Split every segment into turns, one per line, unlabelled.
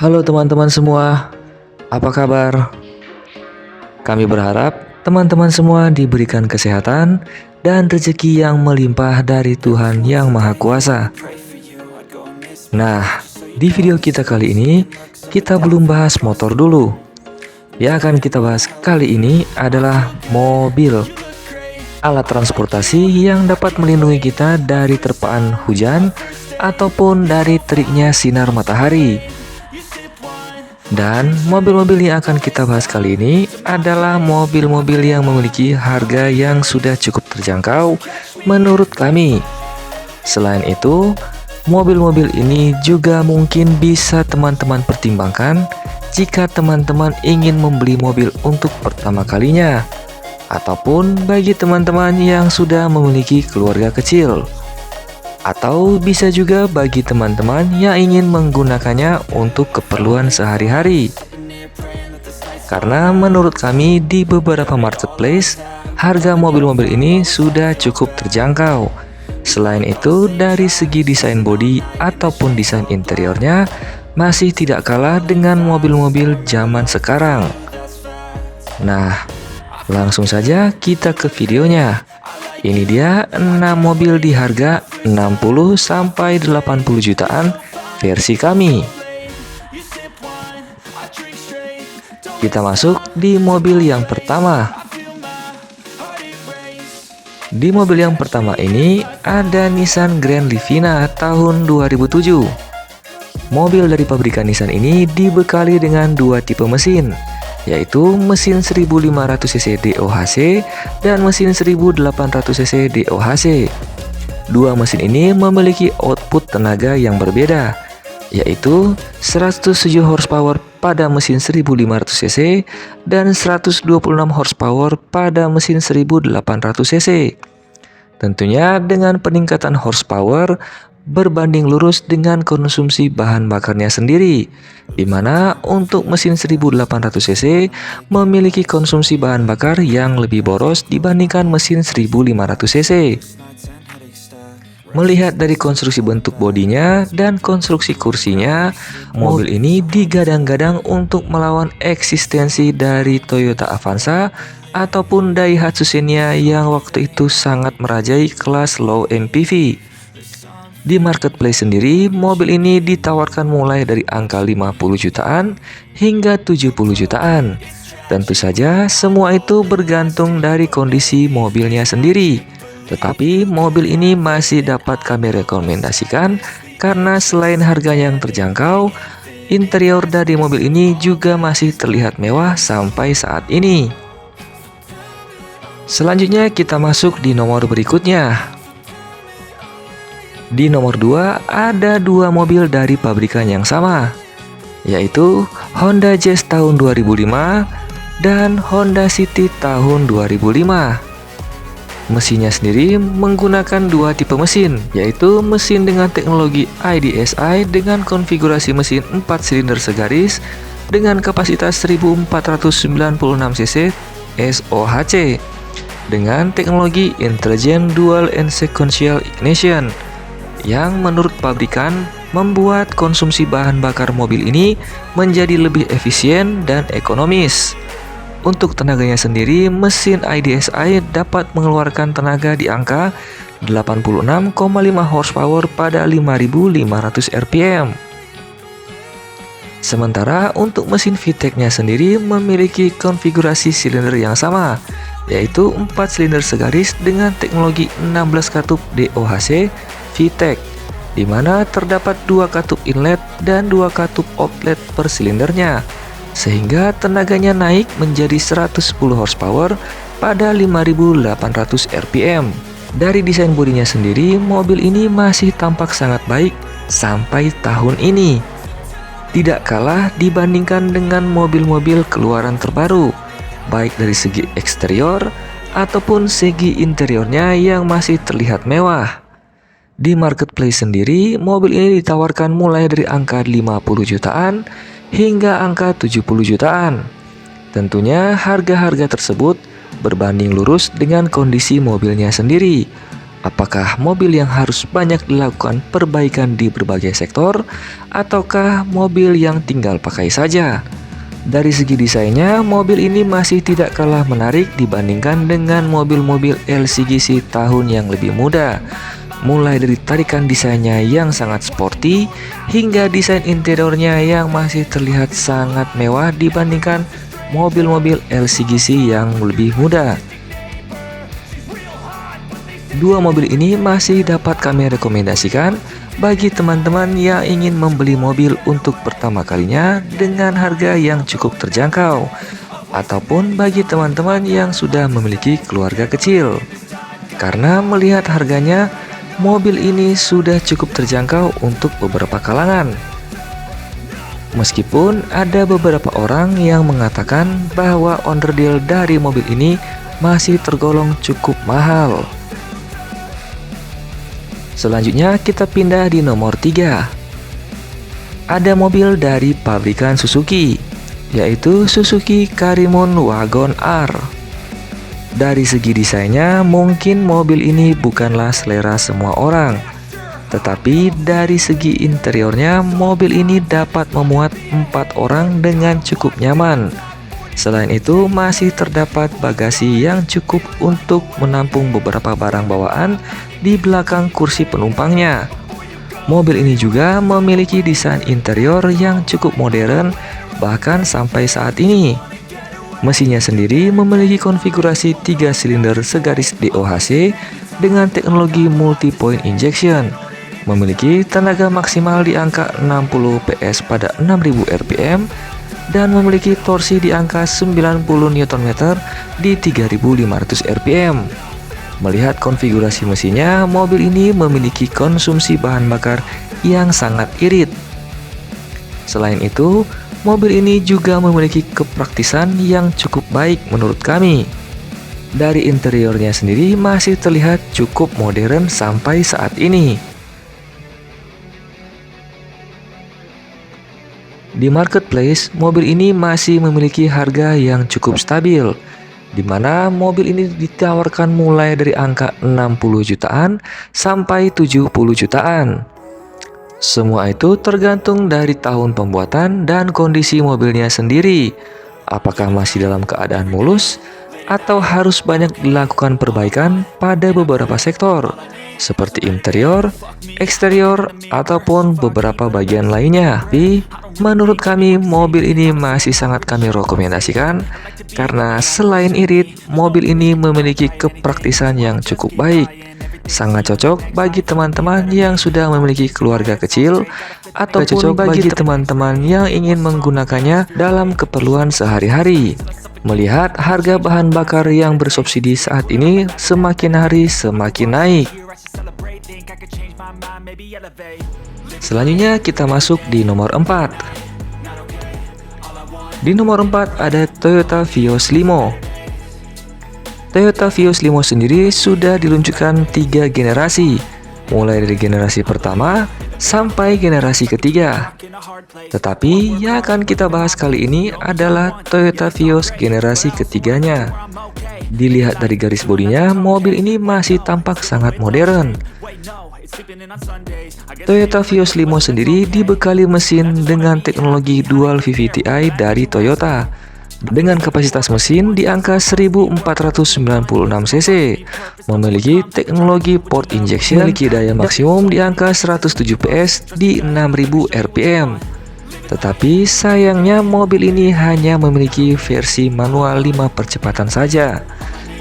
Halo teman-teman semua, apa kabar? Kami berharap teman-teman semua diberikan kesehatan dan rezeki yang melimpah dari Tuhan Yang Maha Kuasa. Nah, di video kita kali ini, kita belum bahas motor dulu. Yang akan kita bahas kali ini adalah mobil, alat transportasi yang dapat melindungi kita dari terpaan hujan ataupun dari teriknya sinar matahari. Dan mobil-mobil yang akan kita bahas kali ini adalah mobil-mobil yang memiliki harga yang sudah cukup terjangkau menurut kami. Selain itu, mobil-mobil ini juga mungkin bisa teman-teman pertimbangkan jika teman-teman ingin membeli mobil untuk pertama kalinya, ataupun bagi teman-teman yang sudah memiliki keluarga kecil. Atau bisa juga bagi teman-teman yang ingin menggunakannya untuk keperluan sehari-hari. Karena menurut kami di beberapa marketplace, harga mobil-mobil ini sudah cukup terjangkau. Selain itu, dari segi desain bodi ataupun desain interiornya masih tidak kalah dengan mobil-mobil zaman sekarang. Nah, langsung saja kita ke videonya. Ini dia 6 mobil di harga 60-80 jutaan versi kami. Kita masuk di mobil yang pertama. Di mobil yang pertama ini ada Nissan Grand Livina tahun 2007. Mobil dari pabrikan Nissan ini dibekali dengan dua tipe mesin, yaitu mesin 1500 cc DOHC dan mesin 1800 cc DOHC. Dua mesin ini memiliki output tenaga yang berbeda, yaitu 107 horsepower pada mesin 1500 cc dan 126 horsepower pada mesin 1800 cc. Tentunya dengan peningkatan horsepower berbanding lurus dengan konsumsi bahan bakarnya sendiri, di mana untuk mesin 1800 cc memiliki konsumsi bahan bakar yang lebih boros dibandingkan mesin 1500 cc. Melihat dari konstruksi bentuk bodinya dan konstruksi kursinya, mobil ini digadang-gadang untuk melawan eksistensi dari Toyota Avanza ataupun Daihatsu Xenia yang waktu itu sangat merajai kelas low MPV. Di marketplace sendiri, mobil ini ditawarkan mulai dari angka 50 jutaan hingga 70 jutaan. Tentu saja semua itu bergantung dari kondisi mobilnya sendiri. Tetapi mobil ini masih dapat kami rekomendasikan karena selain harganya yang terjangkau, interior dari mobil ini juga masih terlihat mewah sampai saat ini. Selanjutnya kita masuk di nomor berikutnya. Di nomor 2 ada dua mobil dari pabrikan yang sama, yaitu Honda Jazz tahun 2005 dan Honda City tahun 2005. Mesinnya sendiri menggunakan dua tipe mesin, yaitu mesin dengan teknologi IDSI dengan konfigurasi mesin 4 silinder segaris dengan kapasitas 1496 cc SOHC dengan teknologi Intelligent Dual and Sequential Ignition yang menurut pabrikan membuat konsumsi bahan bakar mobil ini menjadi lebih efisien dan ekonomis. Untuk tenaganya sendiri, mesin IDSI dapat mengeluarkan tenaga di angka 86,5 horsepower pada 5.500 rpm. Sementara untuk mesin VTEC-nya sendiri memiliki konfigurasi silinder yang sama, yaitu 4 silinder segaris dengan teknologi 16 katup DOHC VTEC, di mana terdapat 2 katup inlet dan 2 katup outlet per silindernya, sehingga tenaganya naik menjadi 110 horsepower pada 5.800 rpm. Dari desain bodinya sendiri, mobil ini masih tampak sangat baik sampai tahun ini. Tidak kalah dibandingkan dengan mobil-mobil keluaran terbaru, baik dari segi eksterior ataupun segi interiornya yang masih terlihat mewah. Di marketplace sendiri, mobil ini ditawarkan mulai dari angka 50 jutaan hingga angka 70 jutaan. Tentunya harga-harga tersebut berbanding lurus dengan kondisi mobilnya sendiri. Apakah mobil yang harus banyak dilakukan perbaikan di berbagai sektor, ataukah mobil yang tinggal pakai saja? Dari segi desainnya, mobil ini masih tidak kalah menarik dibandingkan dengan mobil-mobil LCGC tahun yang lebih muda. Mulai dari tarikan desainnya yang sangat sporty, hingga desain interiornya yang masih terlihat sangat mewah dibandingkan mobil-mobil LCGC yang lebih muda. Dua mobil ini masih dapat kami rekomendasikan bagi teman-teman yang ingin membeli mobil untuk pertama kalinya dengan harga yang cukup terjangkau, ataupun bagi teman-teman yang sudah memiliki keluarga kecil. Karena melihat harganya, mobil ini sudah cukup terjangkau untuk beberapa kalangan. Meskipun ada beberapa orang yang mengatakan bahwa onderdil dari mobil ini masih tergolong cukup mahal. Selanjutnya kita pindah di nomor 3. Ada mobil dari pabrikan Suzuki, yaitu Suzuki Karimun Wagon R. Dari segi desainnya, mungkin mobil ini bukanlah selera semua orang. Tetapi dari segi interiornya, mobil ini dapat memuat 4 orang dengan cukup nyaman. Selain itu, masih terdapat bagasi yang cukup untuk menampung beberapa barang bawaan di belakang kursi penumpangnya. Mobil ini juga memiliki desain interior yang cukup modern bahkan sampai saat ini. Mesinnya sendiri memiliki konfigurasi 3 silinder segaris DOHC dengan teknologi multi-point injection. Memiliki tenaga maksimal di angka 60 PS pada 6000 rpm dan memiliki torsi di angka 90 Nm di 3500 rpm. Melihat konfigurasi mesinnya, mobil ini memiliki konsumsi bahan bakar yang sangat irit. Selain itu, mobil ini juga memiliki kepraktisan yang cukup baik menurut kami. Dari interiornya sendiri masih terlihat cukup modern sampai saat ini. Di marketplace, mobil ini masih memiliki harga yang cukup stabil, di mana mobil ini ditawarkan mulai dari angka 60 jutaan sampai 70 jutaan. Semua itu tergantung dari tahun pembuatan dan kondisi mobilnya sendiri. Apakah masih dalam keadaan mulus atau harus banyak dilakukan perbaikan pada beberapa sektor, seperti interior, eksterior, ataupun beberapa bagian lainnya. Tapi menurut kami mobil ini masih sangat kami rekomendasikan karena selain irit, mobil ini memiliki kepraktisan yang cukup baik. Sangat cocok bagi teman-teman yang sudah memiliki keluarga kecil ataupun bagi teman-teman yang ingin menggunakannya dalam keperluan sehari-hari. Melihat harga bahan bakar yang bersubsidi saat ini semakin hari semakin naik. Selanjutnya kita masuk di nomor 4. Di nomor 4 ada Toyota Vios Limo. Toyota Vios Limo sendiri sudah diluncurkan 3 generasi, mulai dari generasi pertama sampai generasi ketiga. Tetapi yang akan kita bahas kali ini adalah Toyota Vios generasi ketiganya. Dilihat dari garis bodinya, mobil ini masih tampak sangat modern. Toyota Vios Limo sendiri dibekali mesin dengan teknologi Dual VVT-i dari Toyota dengan kapasitas mesin di angka 1496 cc, memiliki teknologi port injection, memiliki daya maksimum di angka 107 PS di 6000 rpm. Tetapi sayangnya mobil ini hanya memiliki versi manual 5 percepatan saja.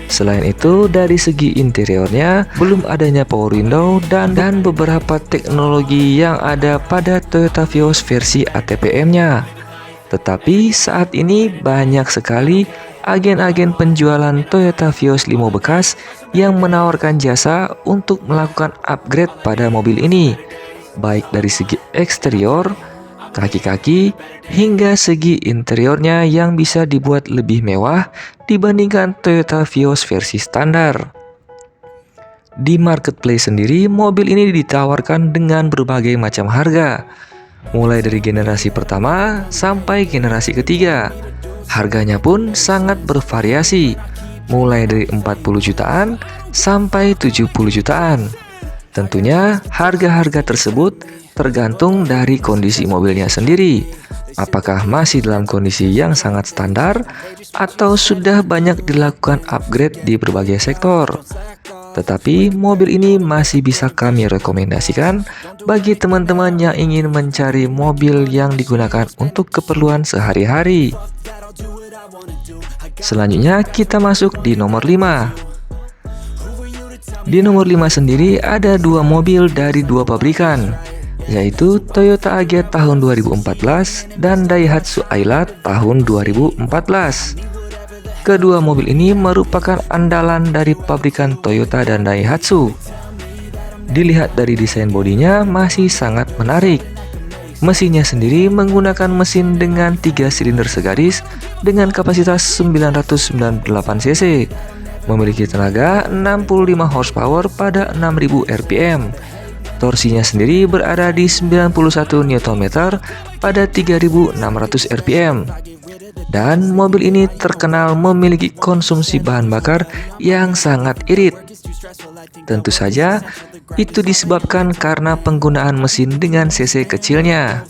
Selain itu, dari segi interiornya belum adanya power window dan beberapa teknologi yang ada pada Toyota Vios versi ATPM-nya. Tetapi saat ini banyak sekali agen-agen penjualan Toyota Vios Limo bekas yang menawarkan jasa untuk melakukan upgrade pada mobil ini, baik dari segi eksterior, kaki-kaki, hingga segi interiornya yang bisa dibuat lebih mewah dibandingkan Toyota Vios versi standar. Di marketplace sendiri, mobil ini ditawarkan dengan berbagai macam harga, mulai dari generasi pertama sampai generasi ketiga. Harganya pun sangat bervariasi, mulai dari 40 jutaan sampai 70 jutaan. Tentunya harga-harga tersebut tergantung dari kondisi mobilnya sendiri. Apakah masih dalam kondisi yang sangat standar atau sudah banyak dilakukan upgrade di berbagai sektor. Tetapi mobil ini masih bisa kami rekomendasikan bagi teman-teman yang ingin mencari mobil yang digunakan untuk keperluan sehari-hari. Selanjutnya kita masuk di nomor 5. Di nomor 5 sendiri ada dua mobil dari dua pabrikan, yaitu Toyota Agya tahun 2014 dan Daihatsu Ayla tahun 2014. Kedua mobil ini merupakan andalan dari pabrikan Toyota dan Daihatsu. Dilihat dari desain bodinya masih sangat menarik. Mesinnya sendiri menggunakan mesin dengan 3 silinder segaris dengan kapasitas 998 cc, memiliki tenaga 65 horsepower pada 6000 rpm. Torsinya sendiri berada di 91 Nm pada 3600 rpm. Dan mobil ini terkenal memiliki konsumsi bahan bakar yang sangat irit. Tentu saja, itu disebabkan karena penggunaan mesin dengan cc kecilnya.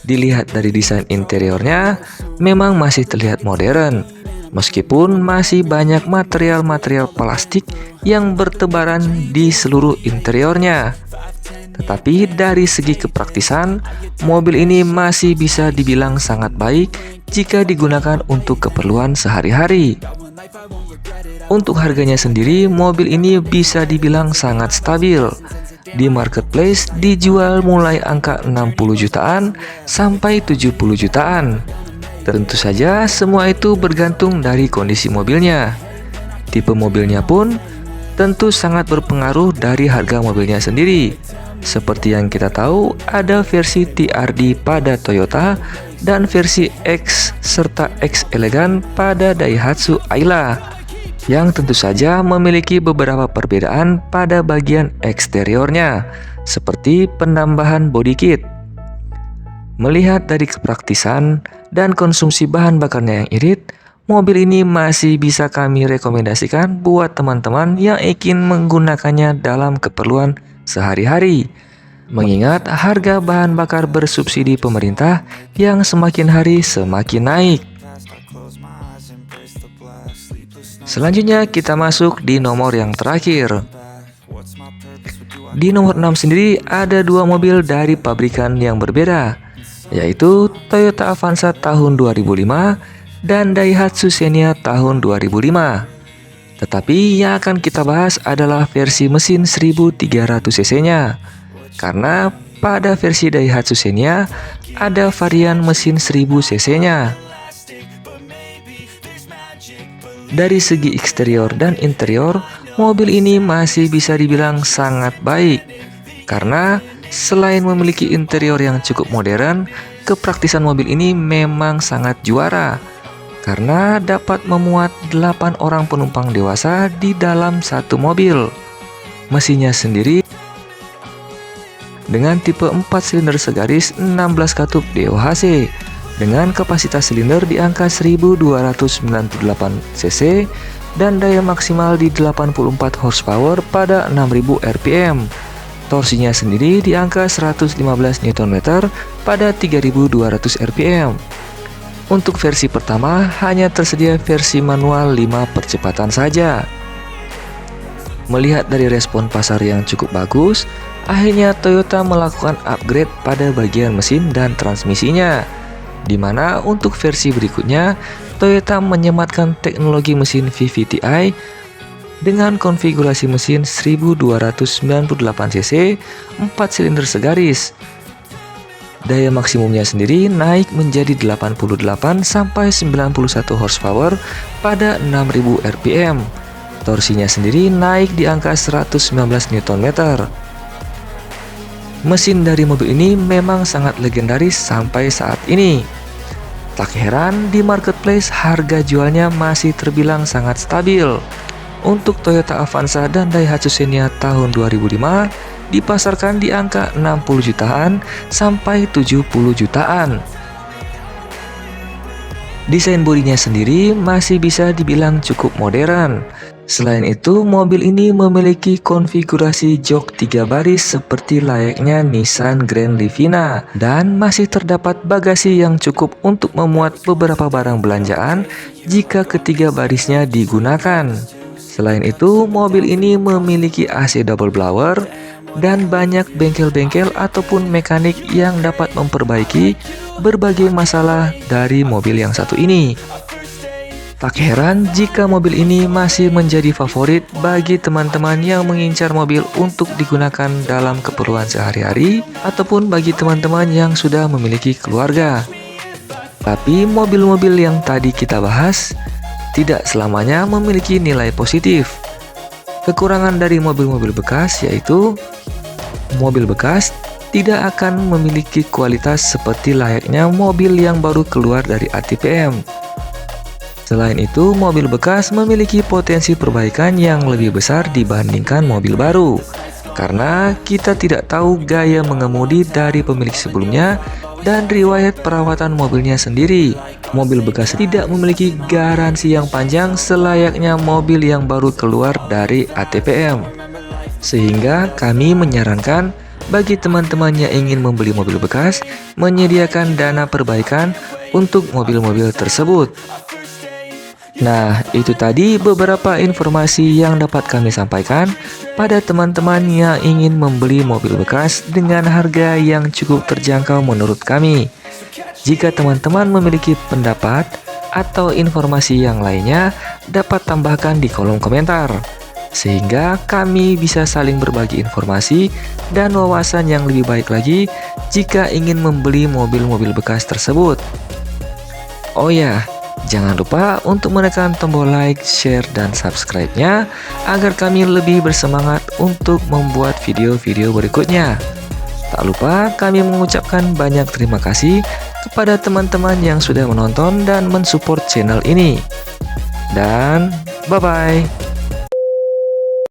Dilihat dari desain interiornya, memang masih terlihat modern, meskipun masih banyak material-material plastik yang bertebaran di seluruh interiornya. Tetapi dari segi kepraktisan, mobil ini masih bisa dibilang sangat baik jika digunakan untuk keperluan sehari-hari. Untuk harganya sendiri, mobil ini bisa dibilang sangat stabil. Di marketplace dijual mulai angka 60 jutaan sampai 70 jutaan. Tentu saja semua itu bergantung dari kondisi mobilnya. Tipe mobilnya pun tentu sangat berpengaruh dari harga mobilnya sendiri. Seperti yang kita tahu, ada versi TRD pada Toyota dan versi X serta X Elegan pada Daihatsu Ayla, yang tentu saja memiliki beberapa perbedaan pada bagian eksteriornya, seperti penambahan body kit. Melihat dari kepraktisan dan konsumsi bahan bakarnya yang irit, mobil ini masih bisa kami rekomendasikan buat teman-teman yang ingin menggunakannya dalam keperluan sehari-hari. Mengingat harga bahan bakar bersubsidi pemerintah yang semakin hari semakin naik. Selanjutnya kita masuk di nomor yang terakhir. Di nomor 6 sendiri ada dua mobil dari pabrikan yang berbeda, yaitu Toyota Avanza tahun 2005 dan Daihatsu Xenia tahun 2005. Tetapi yang akan kita bahas adalah versi mesin 1300 cc-nya. Karena pada versi Daihatsu Xenia ada varian mesin 1000 cc-nya. Dari segi eksterior dan interior, mobil ini masih bisa dibilang sangat baik. Karena selain memiliki interior yang cukup modern, kepraktisan mobil ini memang sangat juara. Karena dapat memuat 8 orang penumpang dewasa di dalam satu mobil. Mesinnya sendiri dengan tipe 4 silinder segaris 16 katup DOHC dengan kapasitas silinder di angka 1298 cc dan daya maksimal di 84 horsepower pada 6000 rpm. Torsinya sendiri di angka 115 Nm pada 3200 rpm. Untuk versi pertama hanya tersedia versi manual 5 percepatan saja. Melihat dari respon pasar yang cukup bagus, akhirnya Toyota melakukan upgrade pada bagian mesin dan transmisinya, di mana untuk versi berikutnya Toyota menyematkan teknologi mesin VVT-i dengan konfigurasi mesin 1298 cc 4 silinder segaris. Daya maksimumnya sendiri naik menjadi 88 sampai 91 horsepower pada 6000 rpm. Torsinya sendiri naik di angka 119 Nm. Mesin dari mobil ini memang sangat legendaris sampai saat ini. Tak heran di marketplace harga jualnya masih terbilang sangat stabil. Untuk Toyota Avanza dan Daihatsu Xenia tahun 2005 dipasarkan di angka 60 jutaan sampai 70 jutaan. Desain bodinya sendiri masih bisa dibilang cukup modern. Selain itu, mobil ini memiliki konfigurasi jok 3 baris seperti layaknya Nissan Grand Livina dan masih terdapat bagasi yang cukup untuk memuat beberapa barang belanjaan jika ketiga barisnya digunakan. Selain itu, mobil ini memiliki AC double blower dan banyak bengkel-bengkel ataupun mekanik yang dapat memperbaiki berbagai masalah dari mobil yang satu ini. Tak heran jika mobil ini masih menjadi favorit bagi teman-teman yang mengincar mobil untuk digunakan dalam keperluan sehari-hari ataupun bagi teman-teman yang sudah memiliki keluarga. Tapi mobil-mobil yang tadi kita bahas tidak selamanya memiliki nilai positif. Kekurangan dari mobil-mobil bekas yaitu mobil bekas tidak akan memiliki kualitas seperti layaknya mobil yang baru keluar dari ATPM. Selain itu, mobil bekas memiliki potensi perbaikan yang lebih besar dibandingkan mobil baru. Karena kita tidak tahu gaya mengemudi dari pemilik sebelumnya dan riwayat perawatan mobilnya sendiri. Mobil bekas tidak memiliki garansi yang panjang selayaknya mobil yang baru keluar dari ATPM. Sehingga kami menyarankan bagi teman-teman yang ingin membeli mobil bekas, menyediakan dana perbaikan untuk mobil-mobil tersebut. Nah, itu tadi beberapa informasi yang dapat kami sampaikan pada teman-teman yang ingin membeli mobil bekas dengan harga yang cukup terjangkau menurut kami. Jika teman-teman memiliki pendapat atau informasi yang lainnya, dapat tambahkan di kolom komentar, sehingga kami bisa saling berbagi informasi dan wawasan yang lebih baik lagi jika ingin membeli mobil-mobil bekas tersebut. Oh ya, jangan lupa untuk menekan tombol like, share, dan subscribe-nya agar kami lebih bersemangat untuk membuat video-video berikutnya. Tak lupa kami mengucapkan banyak terima kasih kepada teman-teman yang sudah menonton dan mensupport channel ini. Dan bye-bye.